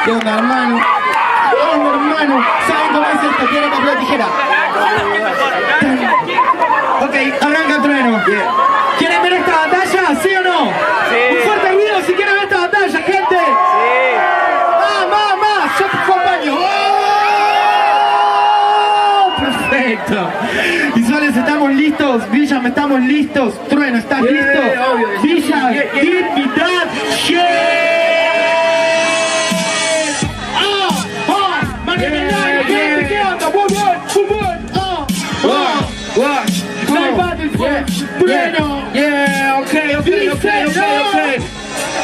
¿Qué onda, hermano? ¿Qué onda, hermano? ¿Saben cómo es esto? Quiero papel o tijera. Ok, arranca el trueno. ¿Quieren ver esta batalla? ¿Sí o no? Sí. Un fuerte ruido si quieren ver esta batalla, gente. Sí. Más, yo te acompaño. ¡Oh! Perfecto. Visuales, ¿estamos listos? Villa, ¿estamos listos? Trueno, ¿estás listo? Obvio. Villa, give me that shit. Mano en el aire, ¿qué onda? Muy bien. Night Battle, trueno. Ok.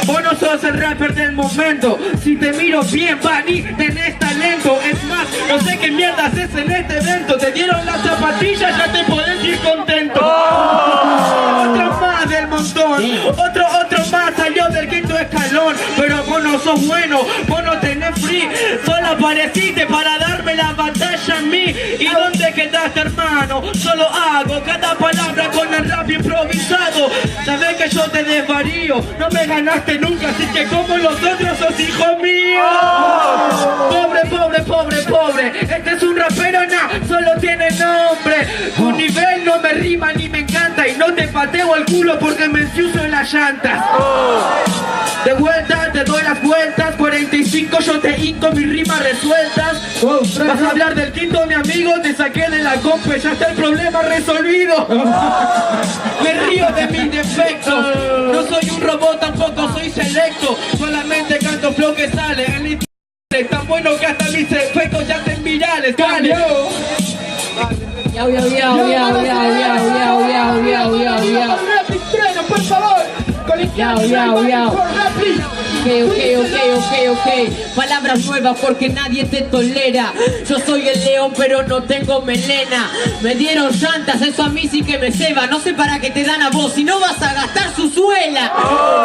Vos no sos el rapper del momento. Si te miro bien, Bani, tenés talento. Es más, no sé qué mierda haces en este evento. Te dieron las zapatillas, ya te podés ir contento. Otro más del montón. Otro más salió del quinto escalón. Pero vos no sos bueno, vos no tenés free. Solo apareciste para darme la batalla a mí. ¿Y dónde quedaste, hermano? Solo hago cada palabra con el rap improvisado. Sabés que yo te desvarío. No me ganaste nunca, así que como los otros sos hijo mío. Pobre. Este es un rapero, solo tiene nombre. Tu nivel no me rima ni me encanta. Y no te pateo el culo porque me ensucio en las llantas. De vuelta, te doy las vueltas. 45 yo te hinco mis rimas resueltas. Vas a hablar del quinto, mi amigo. Te saqué de la compa, ya está el problema resolvido. Me río de mis defectos. No soy un robot, tampoco soy selecto. Solamente canto flow que sale. El internet es tan bueno que hasta mis efectos ya hacen virales. Dale. Trueno, por favor. Ok. Palabras nuevas porque nadie te tolera. Yo soy el león pero no tengo melena. Me dieron llantas, eso a mí sí que me ceba. No sé para qué te dan a vos si no vas a gastar su suela.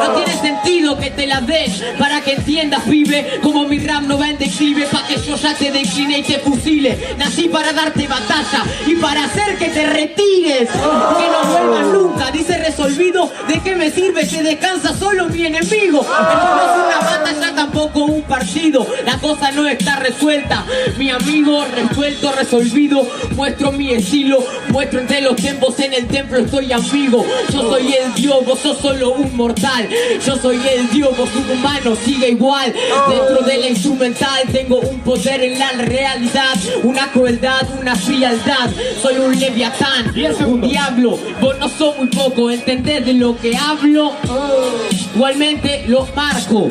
No tiene sentido que te la den. Para que entiendas, pibe, como mi rap no va en declive. Pa' que yo ya te decline y te fusile. Nací para darte batalla y para hacer que te retires. Que no vuelvas nunca, dice resolvido. ¿De qué me sirve? Se descansa solo mi enemigo. Esto no es una batalla, tampoco un partido. La cosa no está resuelta. Mi amigo, resuelto, resolvido. Muestro mi estilo, muestro entre los tiempos. En el templo estoy amigo. Yo soy el Dios, vos sos solo un mortal. Yo soy el Dios, vos un humano, sigue igual. Dentro de la instrumental tengo un poder en la realidad. Una crueldad, una frialdad. Soy un leviatán, un diablo. Vos no sos muy poco, ¿entendés de lo que hablo? Igualmente lo marco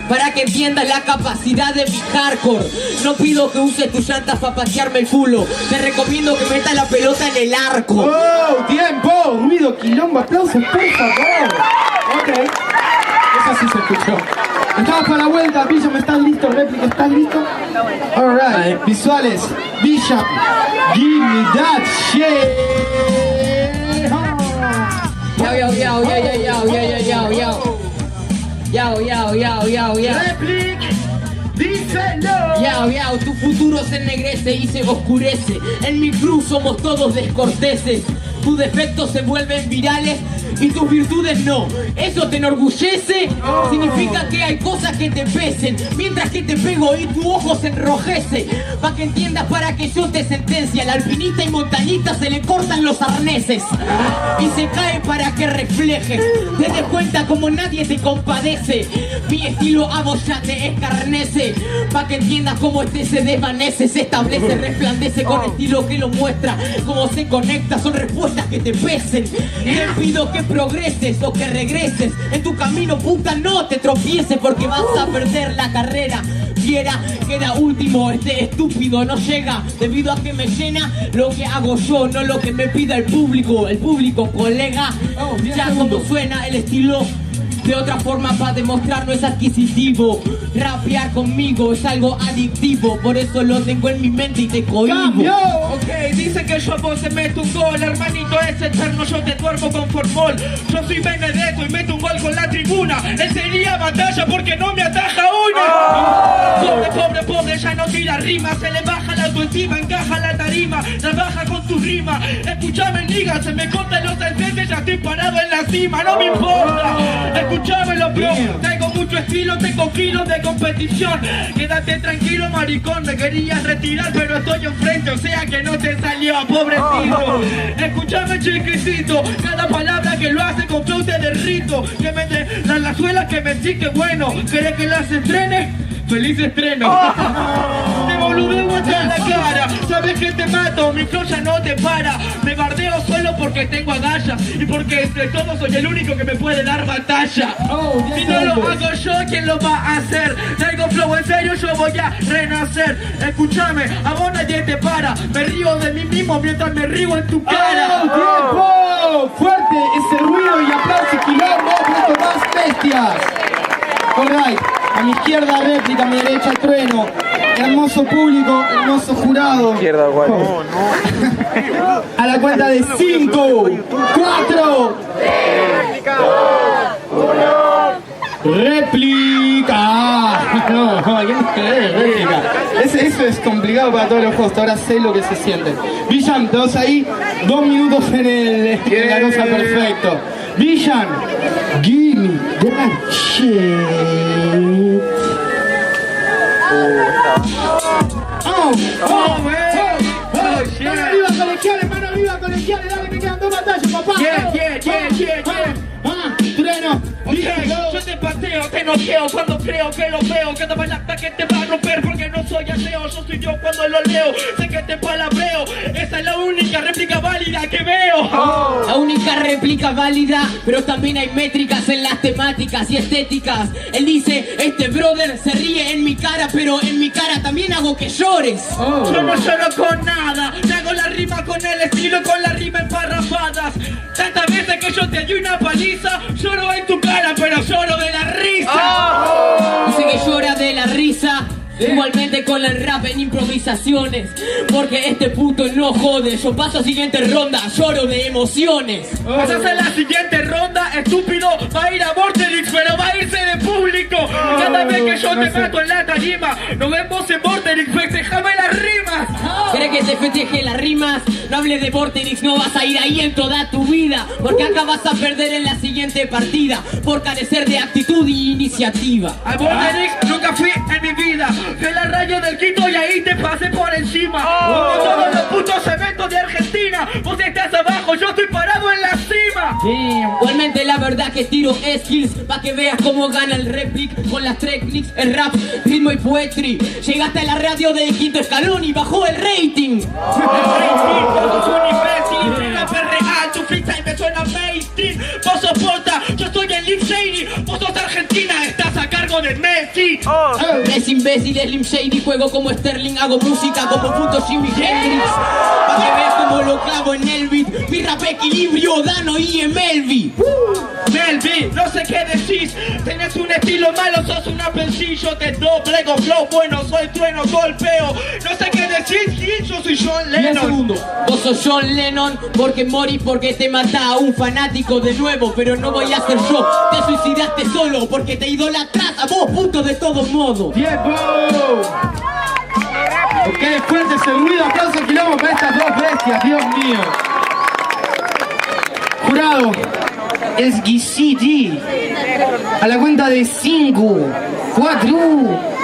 para que entiendas la capacidad de mi hardcore. No pido que uses tus llantas para pasearme el culo. Te recomiendo que metas la pelota en el arco. ¡Oh! ¡Tiempo! Ruido, quilombo, aplausos, por favor. Ok. Eso sí se escuchó. Estamos para la vuelta. Villa, ¿me estás listo? Réplica, ¿estás listo? Alright. Visuales. Villa, give me that shit. Replic, díselo. Tu futuro se ennegrece y se oscurece. En mi cruz somos todos descorteses. Tus defectos se vuelven virales y tus virtudes no. ¿Eso te enorgullece? Significa que hay cosas que te pesen, mientras que te pego y tu ojo se enrojece. Pa' que entiendas, para que yo te sentencie. Al alpinista y montañista se le cortan los arneses y se cae para que reflejes. Te des cuenta como nadie te compadece. Mi estilo a vos ya te escarnece. Pa' que entiendas cómo este se desvanece, se establece, resplandece con estilo que lo muestra. Cómo se conecta, son respuestas que te pesen. Te pido que progreses o que regreses. En tu camino, puta, no te tropieces, porque vas a perder la carrera. Quiera, queda último, este estúpido no llega, debido a que me llena lo que hago yo, no lo que me pida el público. El público, colega, ya como suena el estilo. De otra forma, para demostrar no es adquisitivo. Rapear conmigo es algo adictivo, por eso lo tengo en mi mente y te cohibo. Ok, dice que yo a vos se meto un gol. Hermanito, es eterno, yo te duermo con formol. Yo soy Benedetto y meto un gol con la tribuna. Él sería batalla porque no me ataja una. Pobre, ya no tira rima. Se le baja la autoestima, encaja la tarima. Trabaja con tu rima Escuchame, nigga, se me cortan los alcetes, ya estoy parado en la cima, no me importa. Escuchámelo, bro, traigo mucho estilo, tengo kilos de competición. Quédate tranquilo, maricón, me querías retirar, pero estoy enfrente, o sea que no te salió, pobrecito. Escuchame, chiquitito, cada palabra que lo hace con flow te derrito. Que me de las suelas que me sí que bueno. ¿Querés que las estrene? ¡Feliz estreno! Te boludeo hasta la cara, sabes que te mato, mi flow ya no te para. Me bardeo solo porque tengo agallas y porque entre todos soy el único que me puede dar batalla. Si no lo hago yo, ¿quién lo va a hacer? Traigo flow en serio, yo voy a renacer. Escúchame, a vos nadie te para. Me río de mí mismo mientras me río en tu cara. ¡Tiempo! Fuerte ese ruido y aplauso y quilombo por estos más bestias. Alright, a mi izquierda réplica, a mi derecha trueno. Hermoso público, hermoso jurado. Izquierda, igual. A la cuenta de 5, 4, 3, 2, 1. ¡Réplica! No, réplica. Eso es complicado para todos los hosts, ahora sé lo que se siente. Villan, todos ahí, 2 minutos en la cosa, perfecto. Villan, give me that shit. Mano arriba, colegiales, dale, me quedan 2 batallas, papá. Trueno, Yo te pateo, te noqueo cuando creo que lo veo. Cada palabra que te va a romper porque no soy ateo. Yo soy yo cuando lo leo, sé que te palabreo. Esa es la única réplica válida que veo. La única réplica válida, pero también hay métricas en las temáticas y estéticas. Él dice, este brother se ríe en mi cara, pero en mi cara también hago que llores. Yo no lloro con nada, te hago la rima con el estilo, con la rima emparrafadas. Tantas veces que yo te di una paliza, lloro en tu cara, pero lloro de la risa. Dice que llora de la risa. Igualmente con el rap en improvisaciones, porque este puto no jode. Yo paso a siguiente ronda, lloro de emociones. Pasas a la siguiente ronda, estúpido. Va a ir a Vorterix, pero va a irse de público. Cada vez que yo te mato en la tarima, nos vemos en Vorterix, festejame las rimas. ¿Querés que te festeje las rimas? No hables de Vorterix, no vas a ir ahí en toda tu vida, porque acá vas a perder en la siguiente partida, por carecer de actitud y iniciativa. A Vorterix nunca fui en mi vida. Fui a la radio del Quito y ahí te pasé por encima. Como todos los putos eventos de Argentina, vos estás abajo, yo estoy parado en la cima. Igualmente la verdad que tiro skills pa' que veas cómo gana el replic con las techniques, el rap, ritmo y poetry. Llegaste a la radio del quinto escalón y bajó el rating. Vos sos un imbécil, rapper real, tu freestyle me suena mainstream. Vos sos porta, yo soy el Slim Shady. Vos sos Argentina, estás a cargo de Messi. Es imbécil, es Slim Shady, juego como Sterling, hago música como puto Jimi Hendrix. Pa' que veas como lo clavo en el beat, mi rap equilibrio, Dano y Melvi. Melvi, no sé qué decís. Tenés un estilo malo, sos un apelcillo. Te doblego flow, bueno, soy trueno, golpeo. No sé qué decís, sí, yo soy John Lennon. Vos sos John Lennon, porque morís porque te mata a un fanático de nuevo. Pero no voy a ser yo, te suicidaste solo, porque te idolatras a vos, puto, de todos modos. ¡Tiempo! Ok, fuerte ese ruido, aplauso quilombo para estas 2 bestias, Dios mío. Jurado, es GCD. A la cuenta de 5, 4,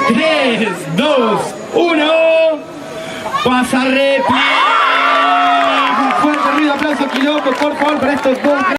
3, 2, 1. Pasa réplica. Un fuerte ruido, aplauso quilombo, por favor, para estos 2.